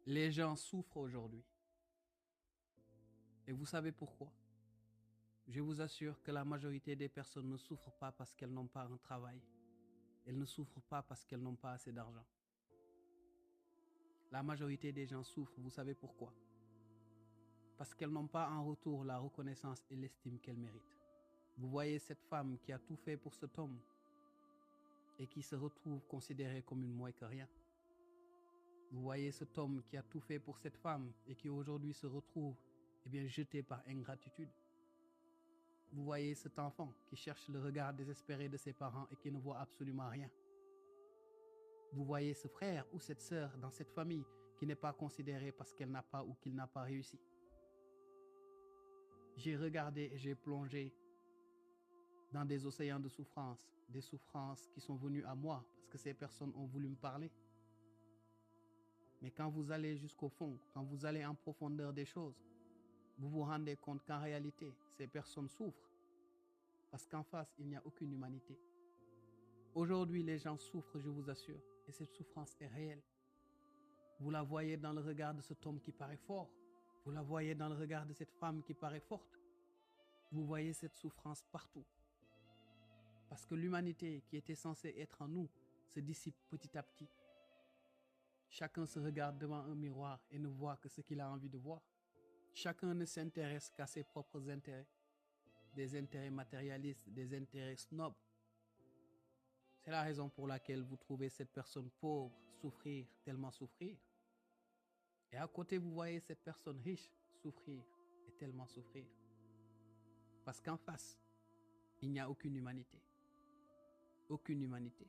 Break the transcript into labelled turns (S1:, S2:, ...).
S1: Les gens souffrent aujourd'hui. Et vous savez pourquoi? Je vous assure que la majorité des personnes ne souffrent pas parce qu'elles n'ont pas un travail. Elles ne souffrent pas parce qu'elles n'ont pas assez d'argent. La majorité des gens souffrent, vous savez pourquoi? Parce qu'elles n'ont pas en retour la reconnaissance et l'estime qu'elles méritent. Vous voyez cette femme qui a tout fait pour cet homme et qui se retrouve considérée comme une moins que rien. Vous voyez cet homme qui a tout fait pour cette femme et qui aujourd'hui se retrouve jeté par ingratitude. Vous voyez cet enfant qui cherche le regard désespéré de ses parents et qui ne voit absolument rien. Vous voyez ce frère ou cette sœur dans cette famille qui n'est pas considérée parce qu'elle n'a pas ou qu'il n'a pas réussi. J'ai regardé et j'ai plongé dans des océans de souffrance, des souffrances qui sont venues à moi parce que ces personnes ont voulu me parler. Mais quand vous allez jusqu'au fond, quand vous allez en profondeur des choses, vous vous rendez compte qu'en réalité, ces personnes souffrent parce qu'en face, il n'y a aucune humanité. Aujourd'hui, les gens souffrent, je vous assure, et cette souffrance est réelle. Vous la voyez dans le regard de cet homme qui paraît fort. Vous la voyez dans le regard de cette femme qui paraît forte. Vous voyez cette souffrance partout. Parce que l'humanité qui était censée être en nous se dissipe petit à petit. Chacun se regarde devant un miroir et ne voit que ce qu'il a envie de voir. Chacun ne s'intéresse qu'à ses propres intérêts. Des intérêts matérialistes, des intérêts snobs. C'est la raison pour laquelle vous trouvez cette personne pauvre souffrir, tellement souffrir. Et à côté, vous voyez cette personne riche souffrir et tellement souffrir. Parce qu'en face, il n'y a aucune humanité. Aucune humanité.